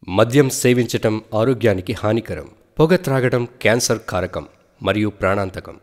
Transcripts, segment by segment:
మద్యం సేవించటం ఆరోగ్యానికి హానికరం. పొగ త్రాగడం క్యాన్సర్ కారకం మరియు ప్రాణాంతకం.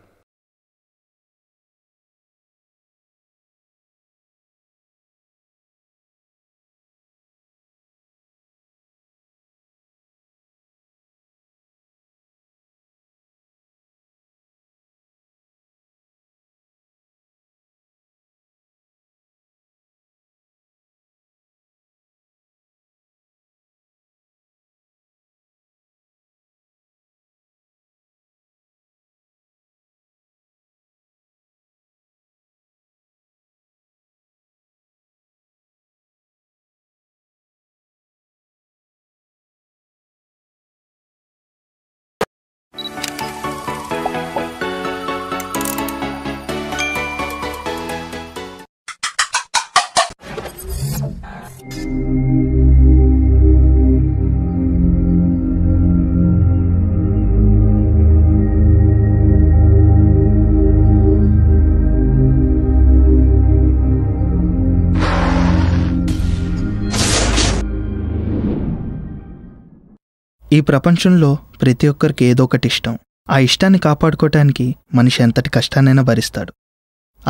ఈ ప్రపంచంలో ప్రతి ఒక్కరికి ఏదో ఒకటి ఇష్టం. ఆ ఇష్టాన్ని కాపాడుకోవటానికి మనిషి ఎంతటి కష్టాన్నైనా భరిస్తాడు.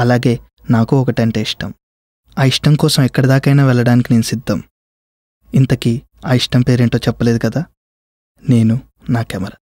అలాగే నాకు ఒకటంటే ఇష్టం. ఆ ఇష్టం కోసం ఎక్కడి దాకైనా వెళ్ళడానికి నేను సిద్ధం. ఇంతకీ ఆ ఇష్టం పేరేంటో చెప్పలేదు కదా. నేను నా కెమెరా.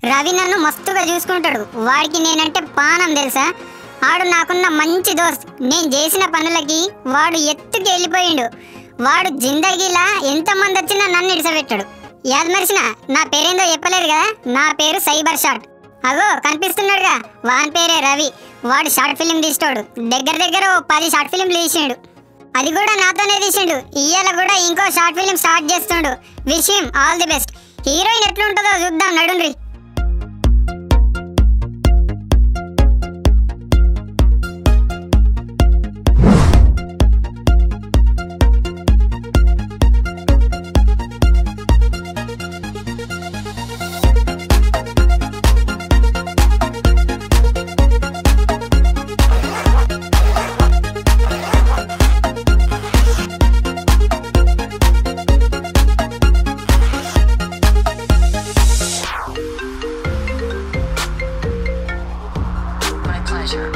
రవి నన్ను మస్తుగా చూసుకుంటాడు. వాడికి నేనంటే పానం తెలుసా. వాడు నాకున్న మంచి దోస్త్. నేను చేసిన పనులకి వాడు ఎత్తుకి వెళ్ళిపోయిండు. వాడు జిందగీలా ఎంతమంది వచ్చినా నన్ను ఇడిసబెట్టాడు. యాద్ మరిచిన నా పేరేందో చెప్పలేదు కదా. నా పేరు సైబర్ షాట్. అగో కనిపిస్తున్నాడుగా, వాని పేరే రవి. వాడు షార్ట్ ఫిలిం తీస్తాడు. దగ్గర 10 షార్ట్ ఫిలింలు తీసిండు. అది కూడా నాతోనే తీసిండు. ఇయ్యాల కూడా ఇంకో షార్ట్ ఫిలిం స్టార్ట్ చేస్తుండు. Wish him all the best. Heroine ఎట్లుంటుందో చూద్దాం, నడుండ్రి.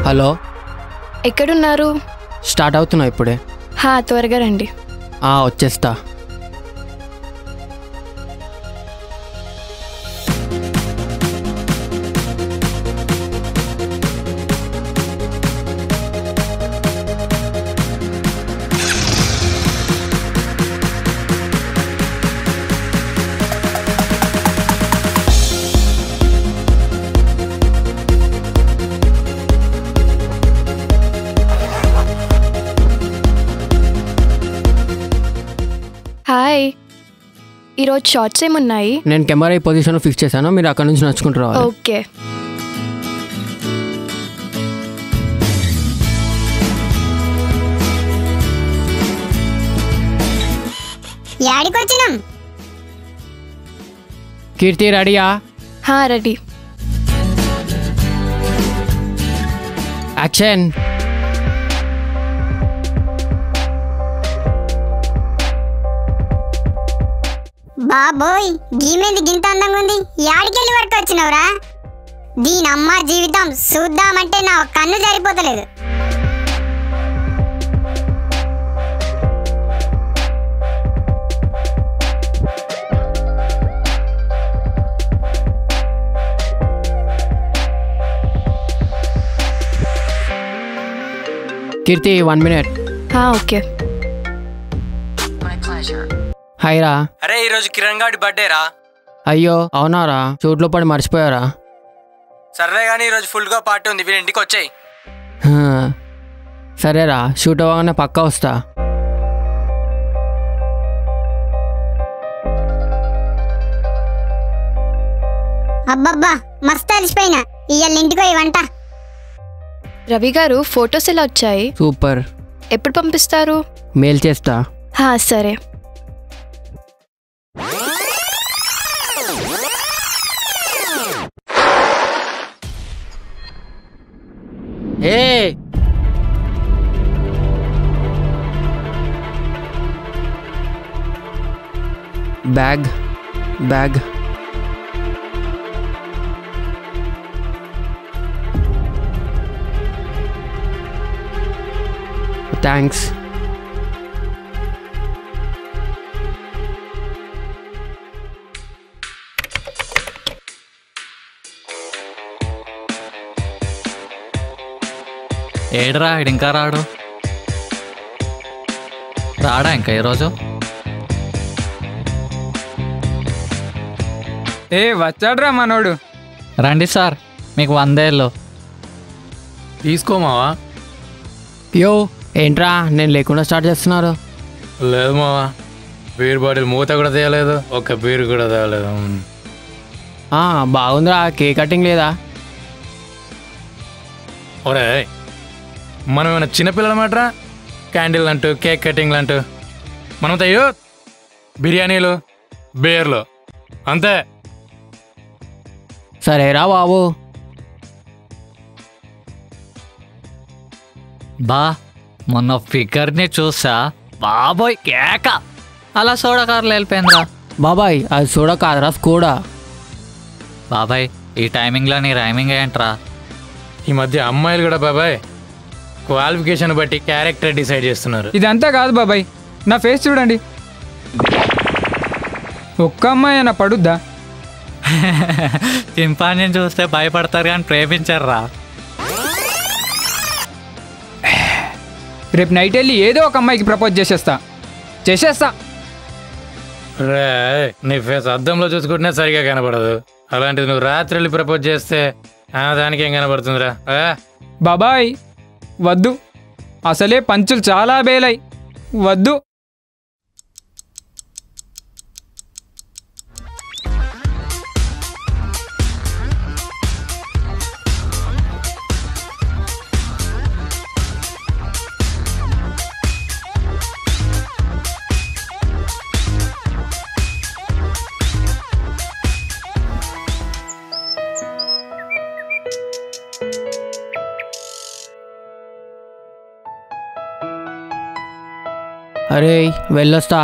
హలో, ఎక్కడున్నారు? స్టార్ట్ అవుతున్నా ఇప్పుడే. త్వరగా రండి. వచ్చేస్తా. హాయ్, ఈరోజు షార్ట్స్ ఏమున్నాయి? నేను కెమెరా ఈ పొజిషన్ ఫిక్స్ చేశాను. మీరు అక్కడ నుంచి నడుచుకుంటూ రావాలి. ఓకే. యాడికొచ్చినాం? కీర్తి రెడీయా? రెడీ. యాక్షన్. బాబోయ్, గీమేంది గింత అందంగా ఉంది. యాడికెళ్ళి పట్టుకొచ్చినవురా? దీని అమ్మ జీవితం చూద్దామంటే నా కన్ను సరిపోతలేదు. కీర్తి 1 minute. ఓకే. హాయ్ రా. అరే ఈరోజు కిరణ్ గాడి బర్త్డే రా. అయ్యో అవునారా, షూట్లో పడి మర్చిపోయారా? సర్లే కానీ ఈరోజు ఫుల్గా పార్టీ ఉంది, వీళ్ళ ఇంటికి వచ్చాయి. సరేరా, షూట్ అవ్వగానే పక్కా వస్తా. అబ్బబ్బా మస్తు అలిసిపోయినా, ఇవాళ ఇంటికి పోయి వంట. రవి గారు ఫొటోస్ ఎలా వచ్చాయి? సూపర్. ఎప్పుడు పంపిస్తారు? మెయిల్ చేస్తా. సరే. ఏ బ్యాగ్ బ్యాగ్ థ్యాంక్స్. ఏడ్రా ఇంకా రాడు? రాడా ఇంకా ఈరోజు? వచ్చాడ్రా మనోడు. రండి సార్, మీకు 100 ఏళ్ళు. తీసుకోమావా? యో ఏంట్రా, నేను లేకుండా స్టార్ట్ చేస్తున్నారు? లేదు మావా, బీర్ బాటిల్ మూత కూడా తేయలేదు, ఒక్క బీర్ కూడా తేయలేదు. బాగుందిరా, కేక్ కటింగ్ లేదా? ఒరే మనం ఏమైనా చిన్నపిల్లల మాట్రా, క్యాండిల్ అంటూ కేక్ కటింగ్లు అంటూ. మనం తయ్యో బిర్యానీలు బీర్లు అంతే. సరేరా బాబు. బా మొన్న ఫిగర్ని చూసా, బాబోయ్ కేక, అలా సోడా కార్లు వెళ్ళిపోయిందిరా. బాబాయ్ అది చూడ కాదురా, స్కూడా. బాబాయ్ ఈ టైమింగ్లో నీ రైమింగ్ ఏంట్రా? ఈ మధ్య అమ్మాయిలు కూడా బాబాయ్ క్వాలిఫికేషన్ బట్టి క్యారెక్టర్ డిసైడ్ చేస్తున్నారు. ఇదంతా కాదు బాబాయ్, నా ఫేస్ చూడండి, ఒక్క అమ్మాయి అన్న పడుద్దా? చింపాంజీని చూస్తే భయపడతారు కానీ ప్రేమించారా? రేపు నైట్ వెళ్ళి ఏదో ఒక అమ్మాయికి ప్రపోజ్ చేసేస్తా. రే నీ ఫేస్ అద్దంలో చూసుకుంటేనే సరిగా కనపడదు, అలాంటిది నువ్వు రాత్రి వెళ్ళి ప్రపోజ్ చేస్తే దానికి ఏం కనపడుతుందిరా? బాబాయ్ వద్దు, అసలే పంచులు చాలా బేలై, వద్దు. అరే వెళ్ళొస్తా.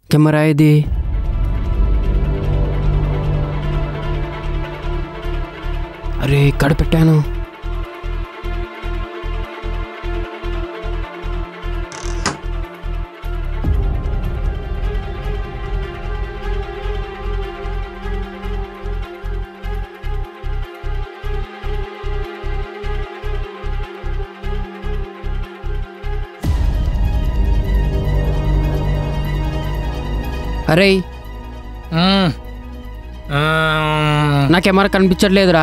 కెమెరా ఇది. అరే ఇక్కడ పెట్టాను. అరే నా కెమెరా కనిపించట్లేదురా.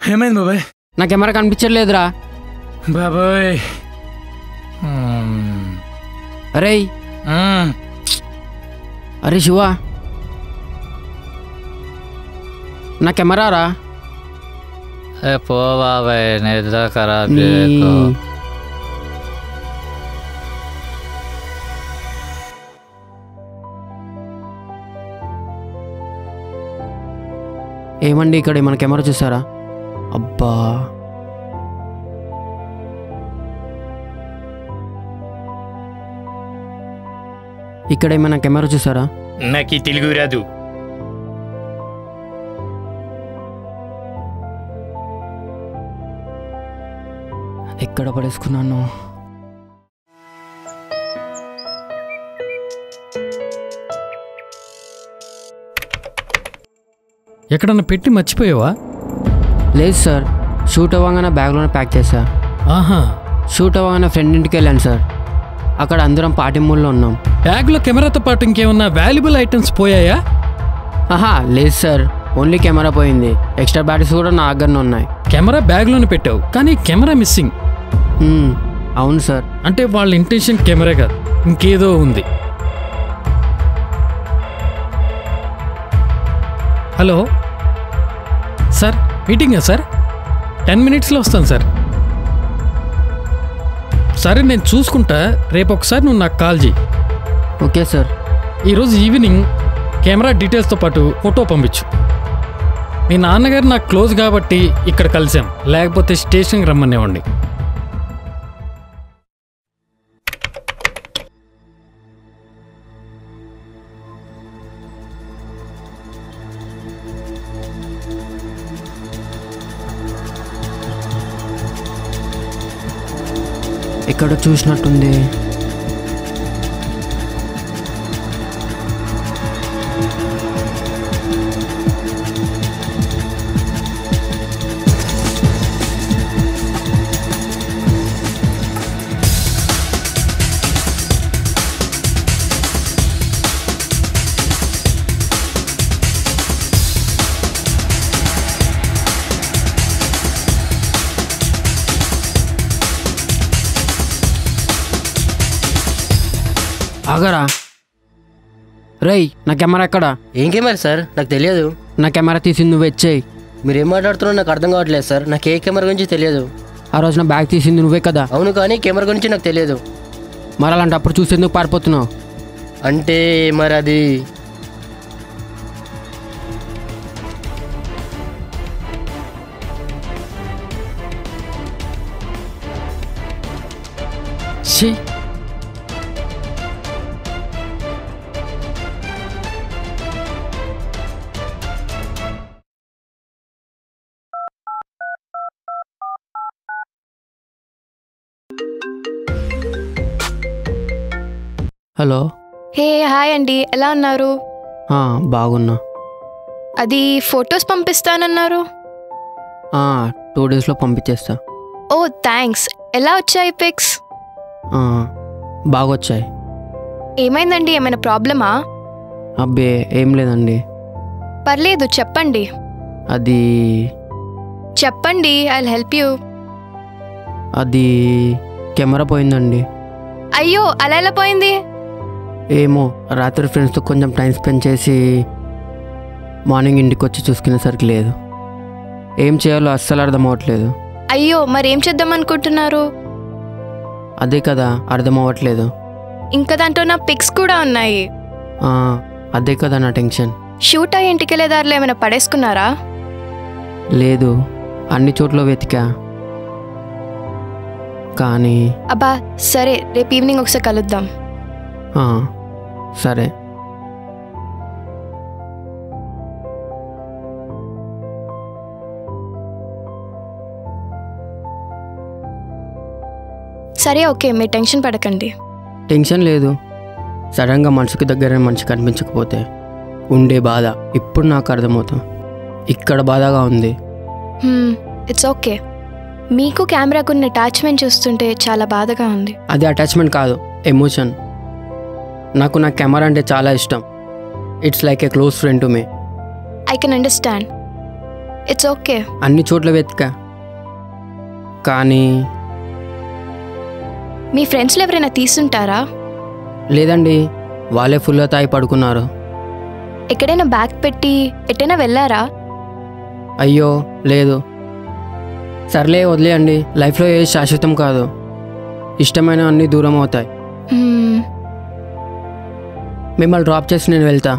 ఏమైంది బాబాయ్? నా కెమెరా కనిపించట్లేదురా బాబాయ్. అరే అరే శివ, నా కెమెరా రా. పో బాబాయ్, నిద్ర ఖరాబ్ చేయకు. ఏమండి ఇక్కడ ఏమైనా కెమెరా చూసారా? అబ్బా ఇక్కడ ఏమైనా కెమెరా చూసారా? నాకు తెలుగు రాదు. ఎక్కడ పడేసుకున్నాను? ఎక్కడన్నా పెట్టి మర్చిపోయావా? లేదు సార్, షూట్ అవ్వగానే బ్యాగ్లోనే ప్యాక్ చేశా. ఆహా, షూట్ అవ్వగానే ఫ్రెండ్ ఇంటికి వెళ్ళాను సార్. అక్కడ అందరం పార్టీ మూడ్లో ఉన్నాం. బ్యాగ్లో కెమెరాతో పాటు ఇంకేమన్నా వాల్యుబుల్ ఐటమ్స్ పోయాయా? ఆహా లేదు సార్, ఓన్లీ కెమెరా పోయింది. ఎక్స్ట్రా బ్యాటరీస్ కూడా నా దగ్గరనే ఉన్నాయి. కెమెరా బ్యాగ్లోనే పెట్టావు కానీ కెమెరా మిస్సింగ్. అవును సార్. అంటే వాళ్ళ ఇంటెన్షన్ కెమెరా కాదు, ఇంకేదో ఉంది. హలో సార్, మీటింగా సార్? 10 minutesలో వస్తాను సార్. సరే నేను చూసుకుంటా, రేపు ఒకసారి నువ్వు నాకు కాల్ చేయి. Okay sir. ఈరోజు ఈవినింగ్ కెమెరా డీటెయిల్స్తో పాటు ఫోటో పంపించు. మీ నాన్నగారు నాకు క్లోజ్ కాబట్టి ఇక్కడ కలిసాం, లేకపోతే స్టేషన్కి రమ్మనేవ్వండి. ఎక్కడ చూసినట్టుంది. ఆగరా రై, నా కెమెరా ఎక్కడా? ఏం కెమెరా సార్? నాకు తెలియదు. నా కెమెరా తీసింది నువ్వు వచ్చేయి. మీరేం మాట్లాడుతున్నారో నాకు అర్థం కావట్లేదు సార్. నాకు ఏ కెమెరా గురించి తెలియదు. ఆ రోజు నా బ్యాగ్ తీసింది నువ్వే కదా? అవును, కానీ కెమెరా గురించి నాకు తెలియదు. మరి అలాంటప్పుడు చూసేందుకు పారిపోతున్నావు? అంటే మరి అది హలో. హే హాయ్ అండి, ఎలా ఉన్నారు? బాగున్నా. అది ఫొటోస్ పంపిస్తానన్నారు. 2 daysలో పంపించేస్తా. ఓ థ్యాంక్స్. ఎలా వచ్చాయి పిక్స్? బాగొచ్చాయి. ఏమైందండి, ఏమైనా ప్రాబ్లమా? అబ్బే ఏం లేదండి. పర్లేదు చెప్పండి. అది చెప్పండి, ఐల్ హెల్ప్ యూ. అది కెమెరా పోయిందండి. అయ్యో, అలా ఎలా పోయింది? ఏమో, రాత్రి ఫ్రెండ్స్తో కొంచెం టైం స్పెండ్ చేసి మార్నింగ్ ఇంటికి వచ్చి చూసుకునేసరికి లేదు. ఏం చేయాలో అస్సలు అర్థం అవ్వట్లేదు. అయ్యో, మరేం చేద్దాం అనుకుంటున్నారు? అదే కదా అర్థం అవ్వట్లేదు. ఇంకా దాంట్లో నా పిక్స్ కూడా ఉన్నాయి. అదే కదా నా టెన్షన్. షూట్ అయ్యి ఇంటికి వెళ్ళే దారిలో ఏమైనా పడేసుకున్నారా? లేదు, అన్ని చోట్ల వెతికా కానీ. అబ్బా సరే, రేపు ఈవినింగ్ ఒకసారి కలుద్దాం. సరే. సరే ఓకే, మీరు టెన్షన్ పడకండి. టెన్షన్ లేదు. సడన్గా మనసుకు దగ్గర మనిషి కనిపించకపోతే ఉండే బాధ ఇప్పుడు నాకు అర్థమవుతుంది. ఇక్కడ బాధగా ఉంది. It's okay. మీకు కెమెరాకున్న అటాచ్మెంట్ చూస్తుంటే చాలా బాధగా ఉంది. అది అటాచ్మెంట్ కాదు, ఎమోషన్. నాకు నా కెమెరా అంటే చాలా ఇష్టం. It's like A close friend to me. I can understand. It's okay. అన్ని చోట్ల వెతికా కానీ. మీ ఫ్రెండ్స్లో ఎవరైనా తీసుంటారా? లేదండి, వాళ్ళే ఫుల్గా తాగి పడుకున్నారు. ఎక్కడైనా బ్యాగ్ పెట్టి ఎట్టైనా వెళ్ళారా? అయ్యో లేదు. సర్లే వదిలేయండి, లైఫ్లో ఏది శాశ్వతం కాదు. ఇష్టమైన అన్నీ దూరం అవుతాయి. మిమ్మల్ని డ్రాప్ చేసి నేను వెళ్తా.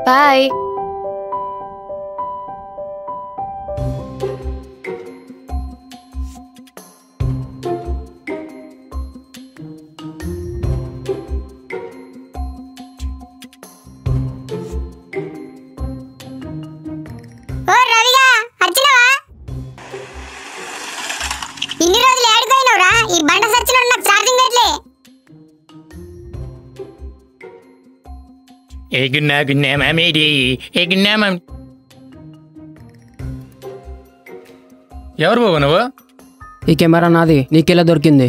బాయ్. ఓ రవిగా వచ్చినవా? ఇన్ని రోజులు ఏడుకోయినవురా? ఈ బండ సచ్చిన నాకు ఛార్జింగ్ పెట్టలే. ఎవరు బాబు నువ్వు? ఈ కెమెరా నాది, నీకెలా దొరికింది?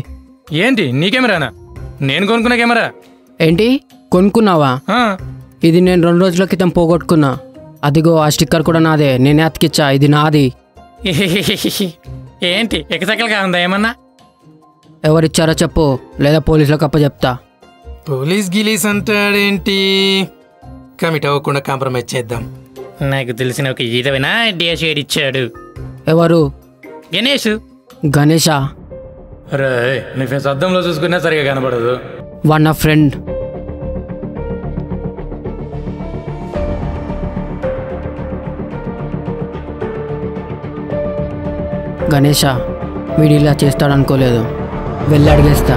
ఏంటి నీ కెమెరానా? నేను కొనుక్కున్న కెమెరా. ఏంటి కొనుక్కున్నావా? ఆ, ఇది నేను 2 రోజుల క్రితం పోగొట్టుకున్నా. అదిగో ఆ స్టిక్కర్ కూడా నాదే, నేనే అతికిచ్చా. ఇది నాది. ఏంటి ఎకసెకలుగా ఉందా ఏమన్నా? ఎవరిచ్చారో చెప్పు, లేదా పోలీసులకు అప్పచెప్తా. పోలీస్ గిలీస్ అంటాడేంటి? కమిట్ అవ్వకుండా కాంప్రమైజ్ చేద్దాం. నాకు తెలిసిన ఒక ఈతవైనా షేడ్ ఇచ్చాడు. ఎవరు? గణేష్. గణేషా? రే నీ ఫేస్ అద్దంలో చూసుకున్నా సరిగా కనబడదు. వన్ నా ఫ్రెండ్. గణేషా, వీడు ఇలా చేస్తాడనుకోలేదు. వెళ్ళి అడిగేస్తా.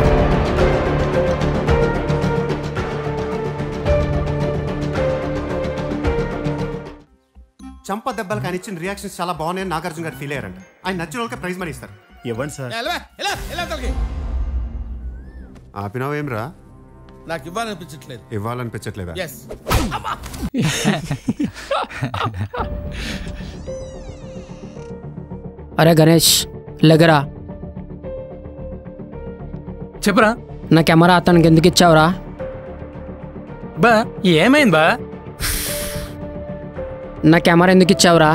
చంప దెబ్బలకు ఆయన ఇచ్చిన రియాక్షన్స్ చాలా బాగున్నాయని నాగార్జున గారు ఫీల్ అయ్యారంట. ఆయన నచ్చిన వాళ్ళకే ప్రైజ్ మనీ ఇస్తారు. ఇవ్వండి సార్. ఆపినావేమ్రా? నాకు ఇవ్వాలనిపించట్లేదు. ఇవ్వాలనిపించట్లేదా? అరే గణేష్, లెగరా. చెప్పరా. నా కెమెరా అతనికి ఎందుకు ఇచ్చావురా? బా ఏమైంది బా? నా కెమెరా ఎందుకు ఇచ్చావురా?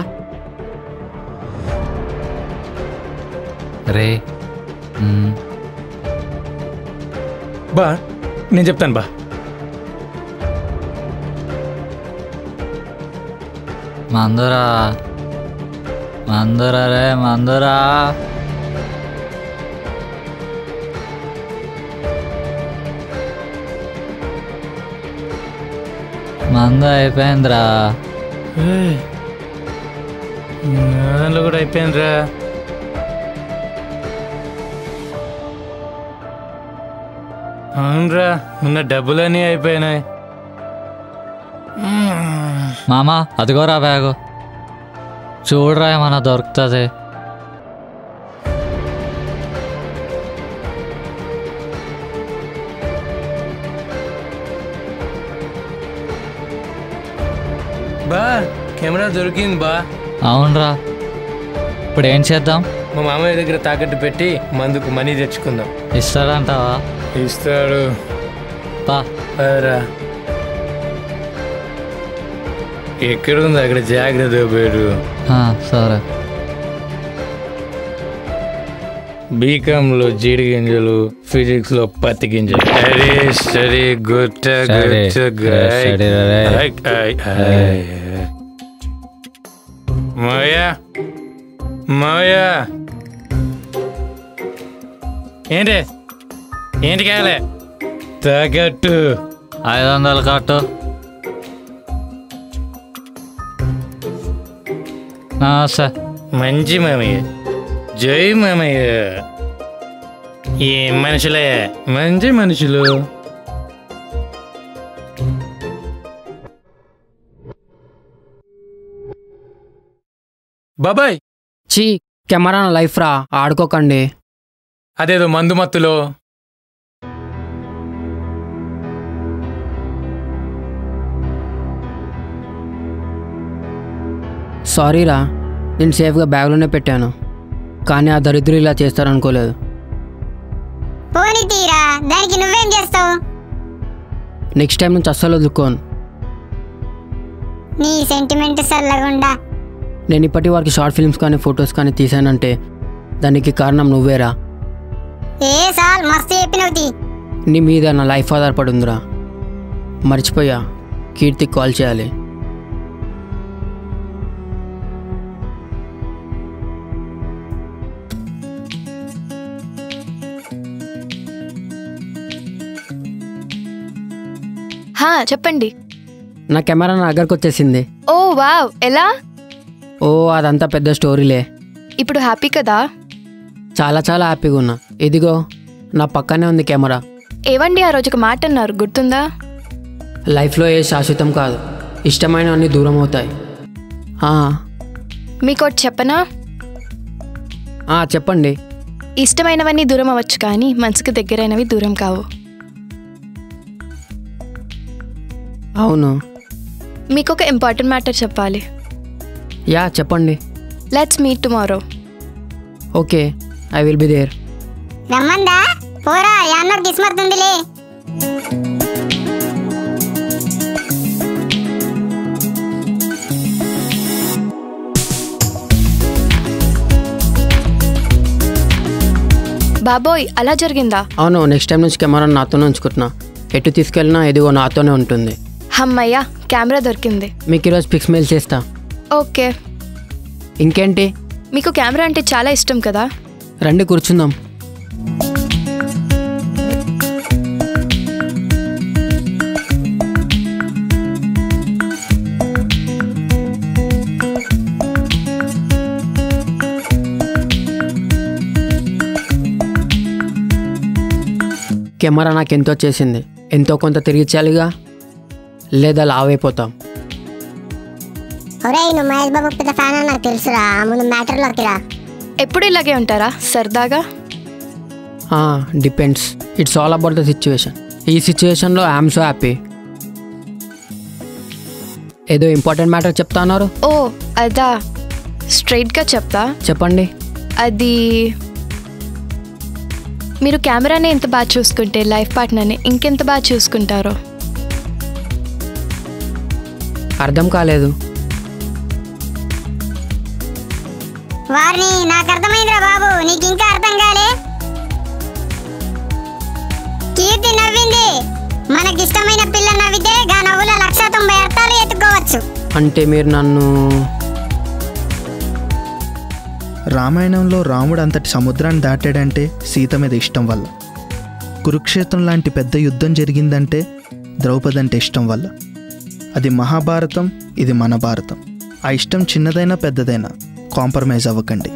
రే బా నేను చెప్తాను బా. మందురా మందురా రే మందురా. మందు అయిపోయిందిరా. దాంట్లో కూడా అయిపోయిందిరా. అవునరా, ఉన్న డబ్బులన్నీ అయిపోయినాయి. మామా అదిగోరా బ్యాగు, చూడరా ఏమన్నా దొరుకుతుంది. బా కెమెరా దొరికింది బా. అవునరా, ఇప్పుడు ఏం చేద్దాం? మా మామయ్య దగ్గర తాకట్టు పెట్టి మందుకు మనీ తెచ్చుకుందాం. ఇస్తాడంటావా? ఇస్తాడు. పా రా. ఎక్కడుంది అక్కడ జాగ్రత్త పోయాడు. సరే. బీకాంలో జీడి గింజలు, ఫిజిక్స్ లో పత్తి గింజలు. అరే సరే గుట్ట మావయ్యా మావయ్యా. ఏంటి ఏంటి కాలే? తాకట్టు 500 కట్టు. సార్. మంచి మామయ్య, జై మామయ్య. ఏం మనుషులే, మంచి మనుషులు. బాబాయ్ చీ, కెమెరా నా లైఫ్ రా, ఆడుకోకండి. అదేదో మందు మత్తులో. సారీరా, నేను సేఫ్గా బ్యాగ్లోనే పెట్టాను, కానీ ఆ దరిద్రులు ఇలా చేస్తారనుకోలేదు. పోనీ తీరా, దానికి నువ్వేం చేస్తావు? నెక్స్ట్ టైం నుంచి అస్సలు వదులుకోను. నీ సెంటిమెంట్ సల్లగుండా. నేను ఇప్పటి వరకు షార్ట్ ఫిల్మ్స్ కానీ ఫొటోస్ కానీ తీసానంటే దానికి కారణం నువ్వేరా. ఏ సాల్ మస్తు చెప్పినవుతి. నీ మీద నా లైఫ్ ఆధారపడి ఉందిరా. మర్చిపోయా, కీర్తికి కాల్ చేయాలి. చెప్పండి. నా కెమెరా నా దగ్గరకు వచ్చేసింది. ఓ వావ్, ఎలా? ఓ అదంతా పెద్ద స్టోరీలే. ఇప్పుడు హ్యాపీ కదా? చాలా చాలా హ్యాపీగా ఉన్నా. ఇదిగో నా పక్కనే ఉంది కెమెరా. ఏవండి ఆ రోజు ఒక మాట అన్నారు, గుర్తుందా? లైఫ్లో ఏ శాశ్వతం కాదు, ఇష్టమైనవన్నీ దూరం అవుతాయి. మీకోటి చెప్పనా? చెప్పండి. ఇష్టమైనవన్నీ దూరం అవ్వచ్చు కానీ మనసుకు దగ్గరైనవి దూరం కావు. అవును. మీకు ఒక ఇంపార్టెంట్ మ్యాటర్ చెప్పాలి. చెప్పండి. Let's meet tomorrow. Okay, I will be there. రమ్మందా? పోరా, యాన్నో కిస్మత్ ఉందిలే. బాబోయ్, అలా జరిగిందా? అవును, నెక్స్ట్ టైం నుంచి కెమెరా నాతోనే ఉంచుకుంటున్నా. ఎటు తీసుకెళ్ళినా ఎదిగో నాతోనే ఉంటుంది. అమ్మయ్యా, కెమెరా దొరికింది. మీకు ఈరోజు పిక్స్ మెయిల్ చేస్తా. ఓకే. ఇంకేంటి? మీకు కెమెరా అంటే చాలా ఇష్టం కదా? రండి కూర్చుందాం. కెమెరా నాకెంతో చేసింది, ఎంతో కొంత తిరిగిచ్చాలిగా, లేదా లావైపోతాం. ఒరేయ్, నువ్వు మహేష్ బాబు పెద్ద ఫ్యాన్ అని నాకు తెలుసురా. ముందు మ్యాటర్లోకి రా. ఎప్పుడు ఇలాగే ఉంటారా సరదాగా? Depends, it's all about the situation. ఈ సిచ్యువేషన్లో ఐఎమ్ సో హ్యాపీ. ఏదో ఇంపార్టెంట్ మ్యాటర్ చెప్తా అన్నారు. ఓ అదా, స్ట్రైట్గా చెప్తా. చెప్పండి. అది మీరు కెమెరాని ఎంత బాగా చూసుకుంటే లైఫ్ పార్ట్నర్ని ఇంకెంత బాగా చూసుకుంటారో. అర్థం కాలేదు. వారిని నాకు అర్థమైందిరా బాబు, నీకు ఇంకా అర్థం కాలే? కీర్తి నవ్వింది. మనకిష్టమైన పిల్ల నవ్వితే గా నవ్వుల 190 అర్థాలు ఎత్తుకోవచ్చు. అంటే మీరు నన్ను... రామాయణంలో రాముడు అంతటి సముద్రాన్ని దాటాడంటే సీత మీద ఇష్టం వల్ల. కురుక్షేత్రం లాంటి పెద్ద యుద్ధం జరిగిందంటే ద్రౌపది అంటే ఇష్టం వల్ల. అది మహాభారతం, ఇది మన భారతం. ఆ ఇష్టం చిన్నదైనా పెద్దదైనా కాంప్రమైజ్ అవ్వకండి.